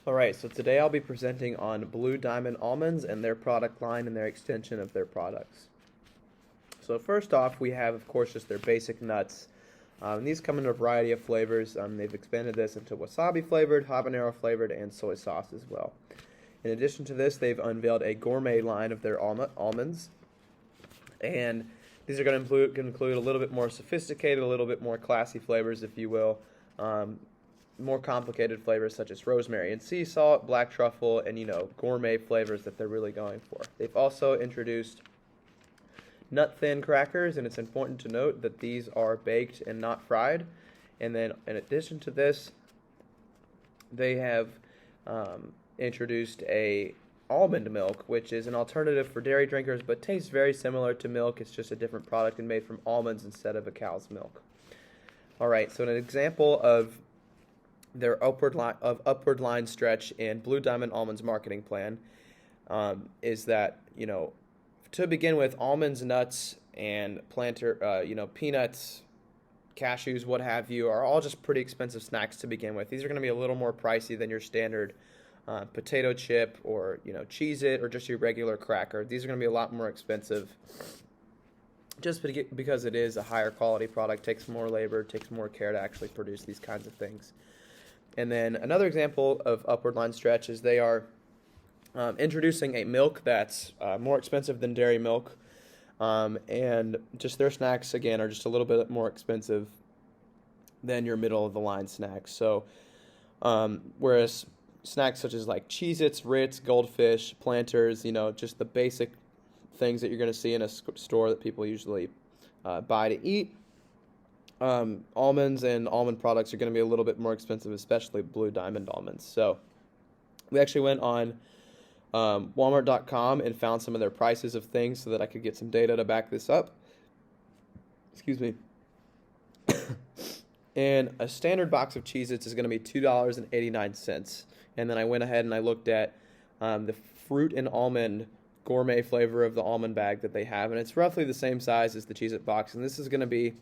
Alright, so today I'll be presenting on Blue Diamond Almonds and their product line and their extension of their products. So first off, we have, of course, just their basic nuts. These come in a variety of flavors. They've expanded this into wasabi flavored, habanero flavored, and soy sauce as well. In addition to this, they've unveiled a gourmet line of their almonds. And these are going to include a little bit more sophisticated, a little bit more classy flavors, if you will. More complicated flavors such as rosemary and sea salt, black truffle, and gourmet flavors that they're really going for. They've also introduced nut thin crackers, and it's important to note that these are baked and not fried. And then in addition to this, they have introduced a almond milk, which is an alternative for dairy drinkers but tastes very similar to milk. It's just a different product and made from almonds instead of a cow's milk. Alright, so an example of their upward line stretch in Blue Diamond Almonds marketing plan is that, to begin with, almonds, nuts, and peanuts, cashews, what have you, are all just pretty expensive snacks to begin with. These are going to be a little more pricey than your standard potato chip or, Cheez-It or just your regular cracker. These are going to be a lot more expensive just because it is a higher quality product, takes more labor, takes more care to actually produce these kinds of things. And then another example of upward line stretch is they are introducing a milk that's more expensive than dairy milk, and just their snacks, again, are just a little bit more expensive than your middle-of-the-line snacks. So whereas snacks such as like Cheez-Its, Ritz, Goldfish, Planters, just the basic things that you're going to see in a store that people usually buy to eat, almonds and almond products are going to be a little bit more expensive, especially Blue Diamond almonds. So we actually went on Walmart.com and found some of their prices of things so that I could get some data to back this up. Excuse me. And a standard box of Cheez-Its is going to be $2.89. And then I went ahead and I looked at the fruit and almond gourmet flavor of the almond bag that they have, and it's roughly the same size as the Cheez-It box, and this is going to be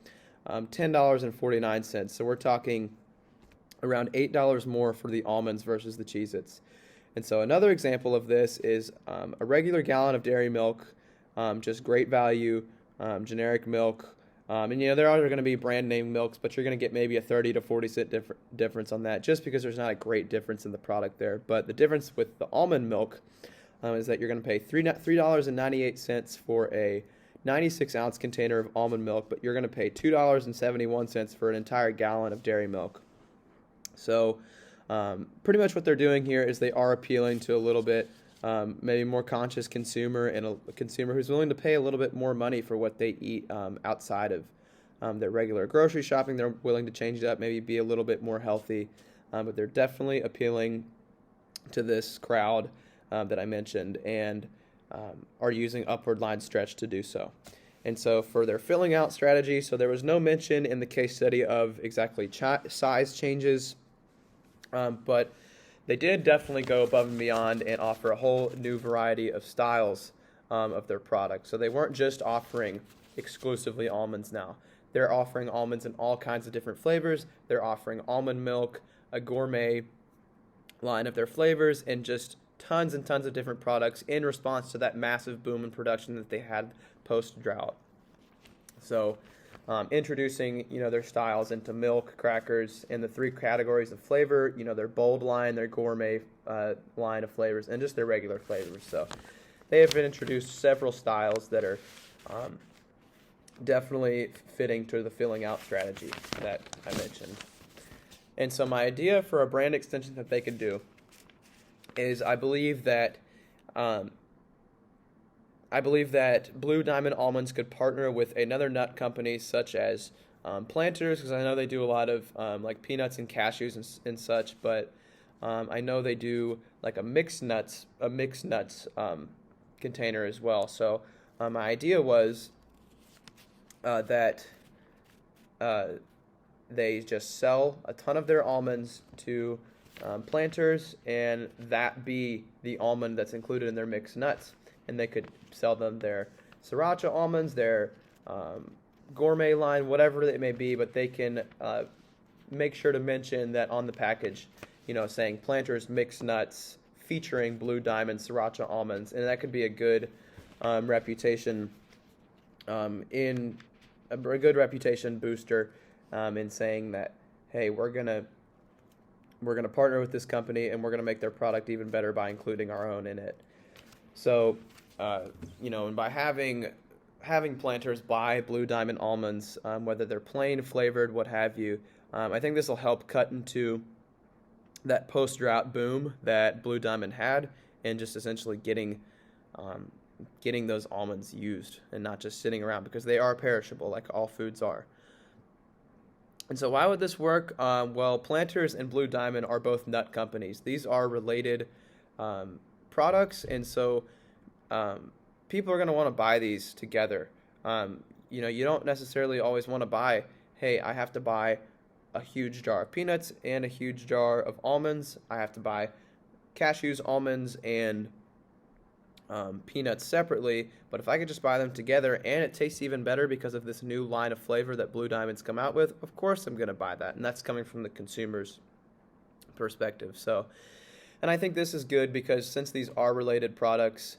$10.49. So we're talking around $8 more for the almonds versus the Cheez-Its. And so another example of this is a regular gallon of dairy milk, just great value, generic milk. And there are going to be brand name milks, but you're going to get maybe a 30 to 40 cent difference on that, just because there's not a great difference in the product there. But the difference with the almond milk is that you're going to pay $3.98 for a 96-ounce container of almond milk, but you're going to pay $2.71 for an entire gallon of dairy milk. So pretty much what they're doing here is they are appealing to a little bit maybe more conscious consumer, and a consumer who's willing to pay a little bit more money for what they eat outside of their regular grocery shopping. They're willing to change it up, maybe be a little bit more healthy, but they're definitely appealing to this crowd that I mentioned, and are using upward line stretch to do so. And so for their filling out strategy, so there was no mention in the case study of exactly size changes, but they did definitely go above and beyond and offer a whole new variety of styles of their product. So they weren't just offering exclusively almonds now. They're offering almonds in all kinds of different flavors. They're offering almond milk, a gourmet line of their flavors, and just tons and tons of different products in response to that massive boom in production that they had post-drought. So introducing their styles into milk, crackers, and the three categories of flavor, their bold line, their gourmet line of flavors, and just their regular flavors. So they have introduced several styles that are definitely fitting to the filling out strategy that I mentioned. And so my idea for a brand extension that they could do is I believe that Blue Diamond Almonds could partner with another nut company such as Planters, because I know they do a lot of like peanuts and cashews and such, but I know they do like a mixed nuts container as well. So my idea was that they just sell a ton of their almonds to Planters, and that be the almond that's included in their mixed nuts, and they could sell them their sriracha almonds, their gourmet line, whatever it may be, but they can make sure to mention that on the package saying Planters mixed nuts featuring Blue Diamond Sriracha almonds, and that could be a good reputation in a good reputation booster in saying that, hey, we're gonna partner with this company and we're gonna make their product even better by including our own in it. So, and by having Planters buy Blue Diamond almonds, whether they're plain, flavored, what have you, I think this will help cut into that post-drought boom that Blue Diamond had, and just essentially getting those almonds used and not just sitting around, because they are perishable like all foods are. And so why would this work? Well, Planters and Blue Diamond are both nut companies. These are related products, and so people are going to want to buy these together. You don't necessarily always want to buy, hey, I have to buy a huge jar of peanuts and a huge jar of almonds. I have to buy cashews, almonds, and peanuts separately. But if I could just buy them together and it tastes even better because of this new line of flavor that Blue Diamond's come out with, of course I'm going to buy that. And that's coming from the consumer's perspective. So, and I think this is good because since these are related products,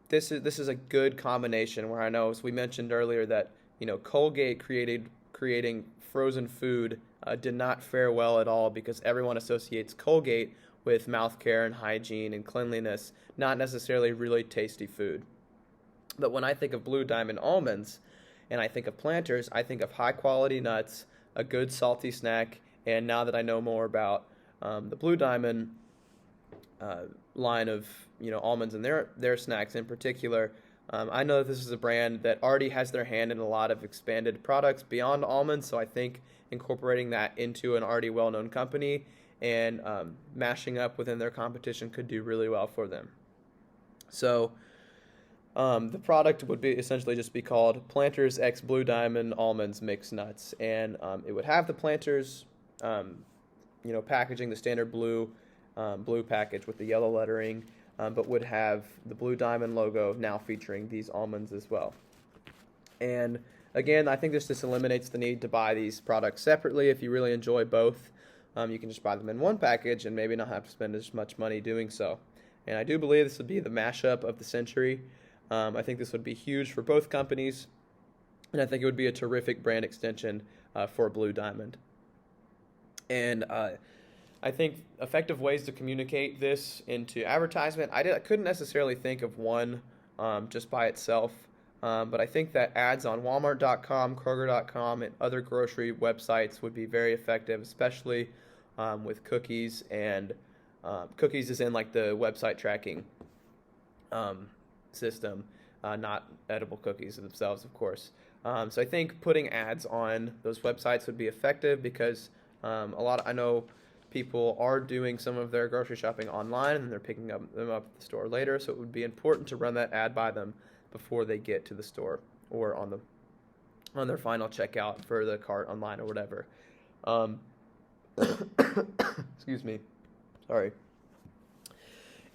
this is a good combination. Where I know, as we mentioned earlier, that Colgate creating frozen food did not fare well at all, because everyone associates Colgate with mouth care and hygiene and cleanliness, not necessarily really tasty food. But when I think of Blue Diamond almonds and I think of Planters, I think of high quality nuts, a good salty snack, and now that I know more about the Blue Diamond line of almonds and their snacks in particular, I know that this is a brand that already has their hand in a lot of expanded products beyond almonds, so I think incorporating that into an already well-known company and mashing up within their competition could do really well for them. So the product would be essentially just be called Planters X Blue Diamond Almonds Mixed Nuts, and it would have the Planters packaging, the standard blue package with the yellow lettering, but would have the Blue Diamond logo now featuring these almonds as well. And again, I think this just eliminates the need to buy these products separately. If you really enjoy both, you can just buy them in one package and maybe not have to spend as much money doing so. And I do believe this would be the mashup of the century. I think this would be huge for both companies, and I think it would be a terrific brand extension for Blue Diamond. And I think effective ways to communicate this into advertisement, I couldn't necessarily think of one just by itself, but I think that ads on Walmart.com, Kroger.com, and other grocery websites would be very effective, especially with cookies, and cookies is in like the website tracking system, not edible cookies themselves, of course. So I think putting ads on those websites would be effective, because I know people are doing some of their grocery shopping online and they're picking them up at the store later, so it would be important to run that ad by them before they get to the store or on their final checkout for the cart online or whatever. Excuse me. Sorry.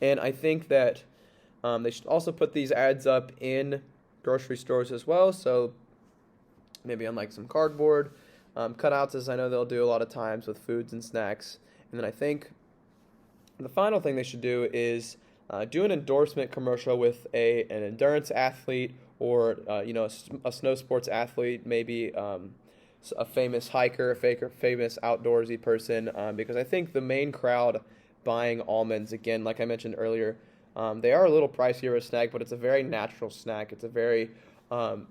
And I think that they should also put these ads up in grocery stores as well, so maybe on like some cardboard cutouts, as I know they'll do a lot of times with foods and snacks. And then I think the final thing they should do is do an endorsement commercial with an endurance athlete, or a snow sports athlete, maybe a famous hiker, a famous outdoorsy person, because I think the main crowd buying almonds, again, like I mentioned earlier, they are a little pricier of a snack, but it's a very natural snack. It's a very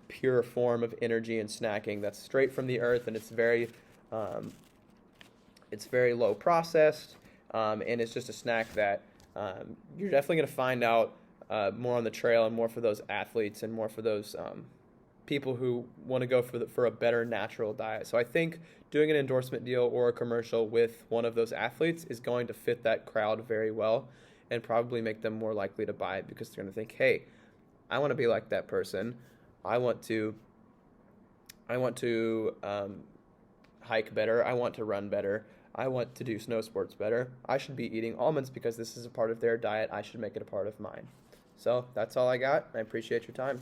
pure form of energy and snacking that's straight from the earth, and it's very low processed, and it's just a snack that you're definitely going to find out more on the trail, and more for those athletes, and more for those people who want to go for a better natural diet. So I think doing an endorsement deal or a commercial with one of those athletes is going to fit that crowd very well, and probably make them more likely to buy it, because they're going to think, hey, I want to be like that person. I want to hike better. I want to run better. I want to do snow sports better. I should be eating almonds because this is a part of their diet. I should make it a part of mine. So that's all I got. I appreciate your time.